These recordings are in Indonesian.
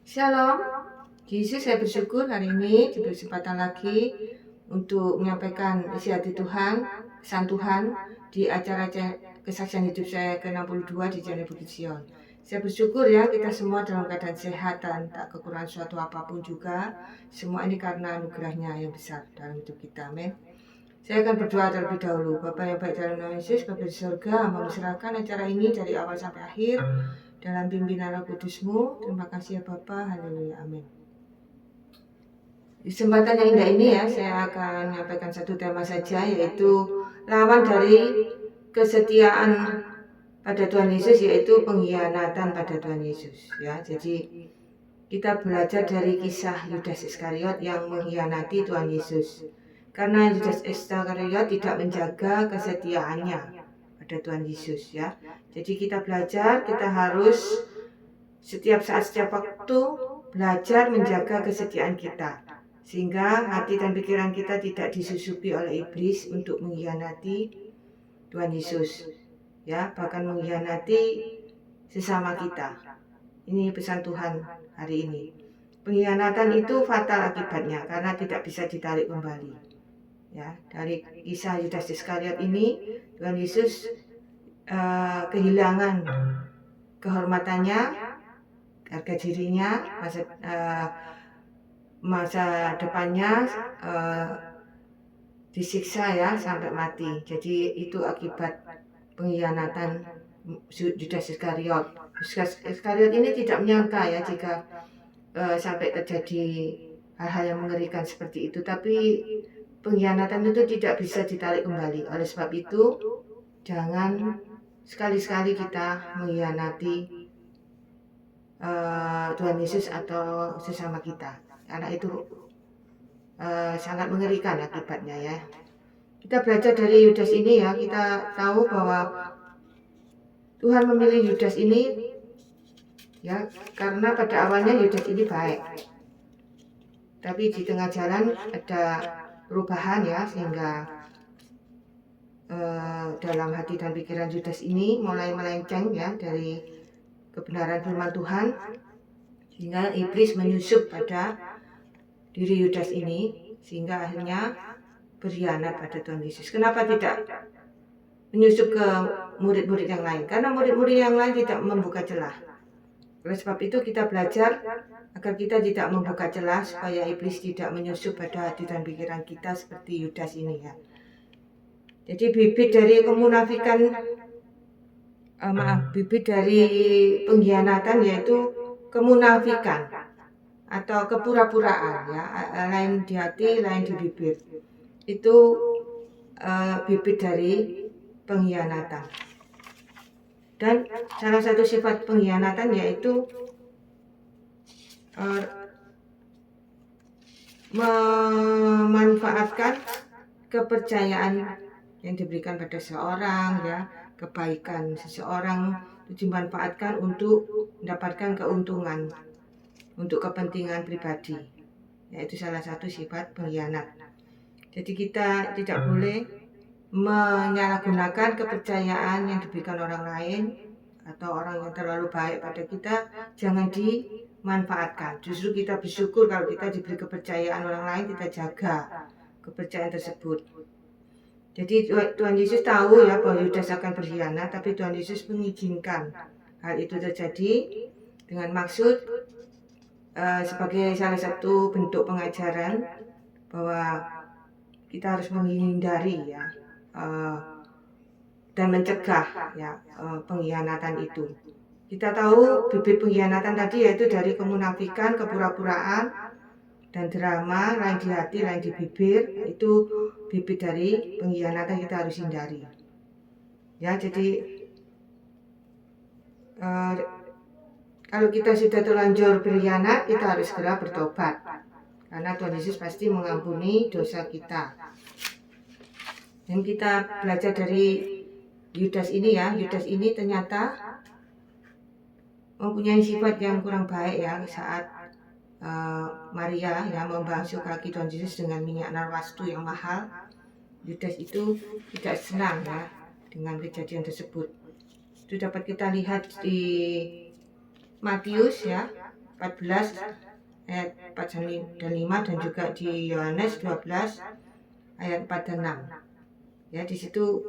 Shalom, Yesus, saya bersyukur hari ini diberi kesempatan lagi untuk menyampaikan isi hati Tuhan, pesan Tuhan di acara kesaksian hidup saya ke-62 di channel Bukit Sion. Saya bersyukur ya kita semua dalam keadaan sehat dan tak kekurangan suatu apapun juga. Semua ini karena anugerahnya yang besar dalam hidup kita, amin. Saya akan berdoa terlebih dahulu. Bapa yang baik dalam nama Yesus, Bapa di surga, hamba menyerahkan acara ini dari awal sampai akhir dalam pimpinan Roh Kudus-Mu. Terima kasih ya Bapa, haleluya, amin. Di kesempatan yang indah ini ya, saya akan menyampaikan satu tema saja, yaitu lawan dari kesetiaan pada Tuhan Yesus, yaitu pengkhianatan pada Tuhan Yesus. Ya, jadi kita belajar dari kisah Yudas Iskariot yang mengkhianati Tuhan Yesus. Karena Yudas Iskariot tidak menjaga kesetiaannya pada Tuhan Yesus ya. Jadi kita belajar, kita harus setiap saat, setiap waktu belajar menjaga kesetiaan kita. Sehingga hati dan pikiran kita tidak disusupi oleh iblis untuk mengkhianati Tuhan Yesus. Ya, bahkan mengkhianati sesama kita. Ini pesan Tuhan hari ini. Pengkhianatan itu fatal akibatnya karena tidak bisa ditarik kembali. Ya, dari kisah Yudas Iskariot ini Tuhan Yesus kehilangan kehormatannya, harga dirinya, masa depannya disiksa ya sampai mati. Jadi itu akibat pengkhianatan Yudas Iskariot. Yudas Iskariot ini tidak menyangka ya jika sampai terjadi hal-hal yang mengerikan seperti itu, tapi pengkhianatan itu tidak bisa ditarik kembali. Oleh sebab itu, jangan sekali-sekali kita mengkhianati Tuhan Yesus atau sesama kita, karena itu sangat mengerikan akibatnya ya. Kita belajar dari Yudas ini ya, kita tahu bahwa Tuhan memilih Yudas ini ya, karena pada awalnya Yudas ini baik. Tapi di tengah jalan ada perubahan ya, sehingga dalam hati dan pikiran Yudas ini mulai melenceng ya dari kebenaran firman Tuhan, sehingga iblis menyusup pada diri Yudas ini, sehingga akhirnya berkhianat pada Tuhan Yesus. Kenapa tidak menyusup ke murid-murid yang lain? Karena murid-murid yang lain tidak membuka celah. Oleh sebab itu kita belajar agar kita tidak membuka celah supaya iblis tidak menyusup pada hati dan pikiran kita seperti Yudas ini ya. Jadi bibit dari kemunafikan, bibit dari pengkhianatan yaitu kemunafikan atau kepura-puraan ya, lain di hati, lain di bibir. Itu bibit dari pengkhianatan. Dan salah satu sifat pengkhianatan yaitu memanfaatkan kepercayaan yang diberikan pada seseorang ya, kebaikan seseorang itu dimanfaatkan untuk mendapatkan keuntungan untuk kepentingan pribadi. Yaitu salah satu sifat pengkhianat. Jadi kita tidak boleh menyalahgunakan kepercayaan yang diberikan orang lain atau orang yang terlalu baik pada kita, jangan dimanfaatkan. Justru kita bersyukur kalau kita diberi kepercayaan orang lain, kita jaga kepercayaan tersebut. Jadi Tuhan Yesus tahu ya bahwa Yudas akan berkhianat, tapi Tuhan Yesus mengizinkan hal itu terjadi dengan maksud sebagai salah satu bentuk pengajaran bahwa kita harus menghindari ya dan mencegah ya pengkhianatan itu. Kita tahu bibit pengkhianatan tadi yaitu dari kemunafikan, kepura-puraan, dan drama, lain di hati, lain di bibir. Itu bibit dari pengkhianatan, kita harus hindari. Ya, jadi kalau kita sudah terlanjur berkhianat, kita harus segera bertobat. Karena Tuhan Yesus pasti mengampuni dosa kita. Dan kita belajar dari Yudas ini ya, Yudas ini ternyata mempunyai sifat yang kurang baik ya saat Maria ya membasuh kaki Tuhan Yesus dengan minyak narwastu yang mahal. Yudas itu tidak senang ya dengan kejadian tersebut. Itu dapat kita lihat di Matius ya, 14 ayat 4 dan 5, dan juga di Yohanes 12 ayat 4 dan 6. Ya, di situ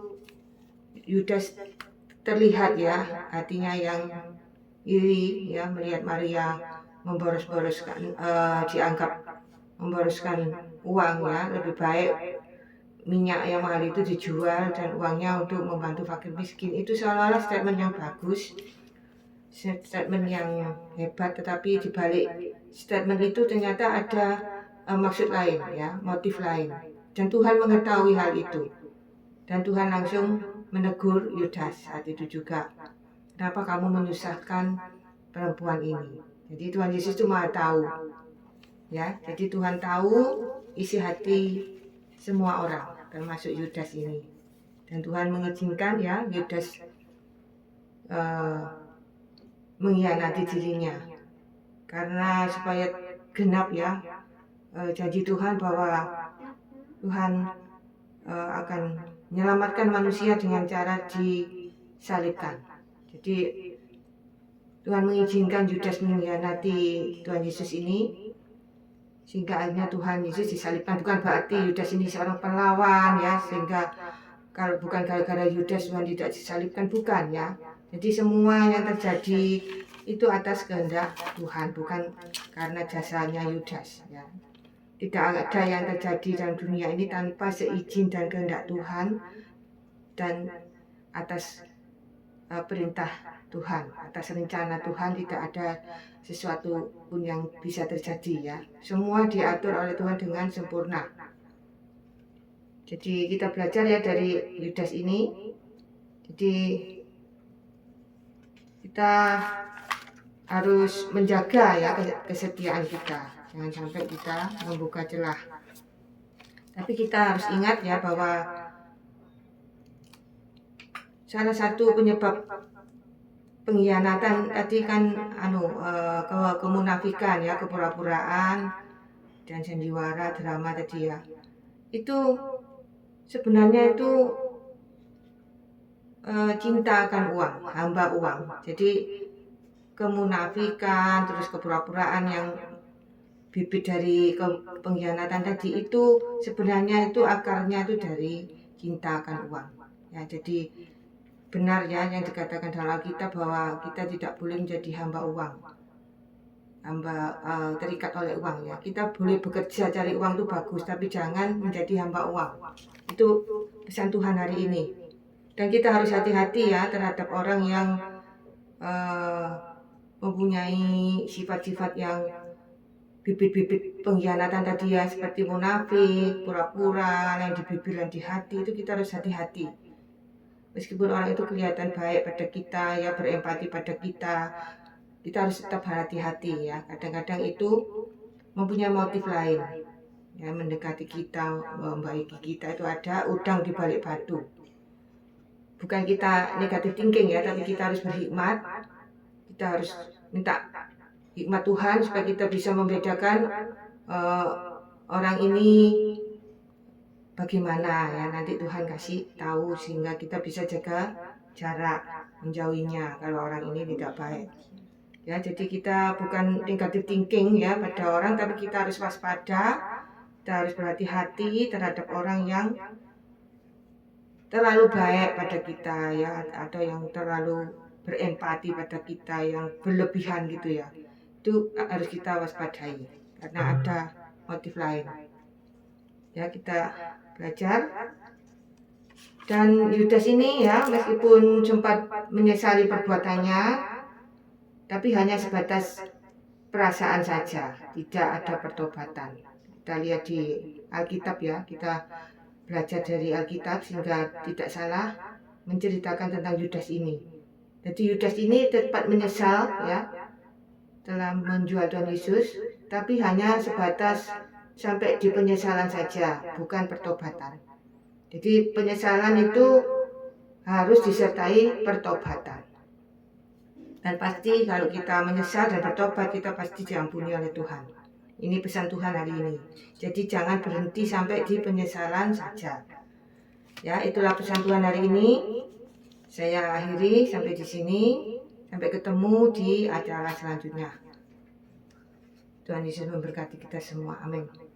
Yudas terlihat ya hatinya yang iri ya, melihat Maria memboros-boroskan, dianggap memboroskan uang ya, lebih baik minyak yang mahal itu dijual dan uangnya untuk membantu fakir miskin. Itu seolah-olah statement yang bagus, statement yang hebat, tetapi di balik statement itu ternyata ada maksud lain ya, motif lain. Dan Tuhan mengetahui hal itu. Dan Tuhan langsung menegur Yudas saat itu juga. Kenapa kamu menyusahkan perempuan ini? Jadi Tuhan Yesus itu Maha tahu. Ya, jadi Tuhan tahu isi hati semua orang, termasuk Yudas ini. Dan Tuhan mengizinkan ya Yudas mengkhianati dirinya, karena supaya genap ya janji Tuhan bahwa Tuhan akan menyelamatkan manusia dengan cara disalibkan. Jadi Tuhan mengizinkan Yudas mengkhianati Tuhan Yesus ini, sehingga akhirnya Tuhan Yesus disalibkan. Bukan berarti Yudas ini seorang pahlawan ya, sehingga kalau bukan gara-gara Yudas Tuhan tidak disalibkan, bukan ya. Jadi semua yang terjadi itu atas kehendak Tuhan, bukan karena jasanya Yudas ya. Tidak ada yang terjadi dalam dunia ini tanpa seizin dan kehendak Tuhan dan atas perintah Tuhan, atas rencana Tuhan. Tidak ada sesuatu pun yang bisa terjadi ya. Semua diatur oleh Tuhan dengan sempurna. Jadi kita belajar ya dari Yudas ini. Jadi kita harus menjaga ya kesetiaan kita. Jangan sampai kita membuka celah. Tapi kita harus ingat ya bahwa salah satu penyebab pengkhianatan tadi kan kemunafikan ya, kepura-puraan dan sandiwara, drama tadi ya. Itu sebenarnya itu cinta akan uang, hamba uang. Jadi kemunafikan terus kepura-puraan yang bibit dari pengkhianatan tadi itu sebenarnya itu akarnya itu dari cinta akan uang ya. Jadi benar ya yang dikatakan dalam Alkitab bahwa kita tidak boleh menjadi hamba uang, hamba terikat oleh uang ya. Kita boleh bekerja cari uang itu bagus, tapi jangan menjadi hamba uang. Itu pesan Tuhan hari ini. Dan kita harus hati-hati ya terhadap orang yang mempunyai sifat-sifat yang bibit-bibit pengkhianatan tadi ya, seperti munafik, pura-pura, yang di bibir dan di hati. Itu kita harus hati-hati. Meskipun orang itu kelihatan baik pada kita ya, berempati pada kita, kita harus tetap hati-hati ya. Kadang-kadang itu mempunyai motif lain ya, mendekati kita, membaiki kita. Itu ada udang di balik batu. Bukan kita negatif thinking ya, tapi kita harus berhikmat. Kita harus minta hikmat Tuhan supaya kita bisa membedakan orang ini bagaimana ya. Nanti Tuhan kasih tahu sehingga kita bisa jaga jarak, menjauhinya kalau orang ini tidak baik ya. Jadi kita bukan negatif thinking ya pada orang, tapi kita harus waspada, kita harus berhati-hati terhadap orang yang terlalu baik pada kita ya, atau yang terlalu berempati pada kita, yang berlebihan gitu ya. Itu harus kita waspadai karena ada motif lain ya. Kita belajar. Dan Yudas ini ya, meskipun sempat menyesali perbuatannya, tapi hanya sebatas perasaan saja, tidak ada pertobatan. Kita lihat di Alkitab ya, kita belajar dari Alkitab sehingga tidak salah menceritakan tentang Yudas ini. Jadi Yudas ini tepat menyesal ya telah menjual Tuhan Yesus, tapi hanya sebatas sampai di penyesalan saja, bukan pertobatan. Jadi penyesalan itu harus disertai pertobatan. Dan pasti kalau kita menyesal dan bertobat, kita pasti diampuni oleh Tuhan. Ini pesan Tuhan hari ini. Jadi jangan berhenti sampai di penyesalan saja. Ya, itulah pesan Tuhan hari ini. Saya akhiri sampai di sini. Sampai ketemu di acara selanjutnya. Tuhan Yesus memberkati kita semua. Amin.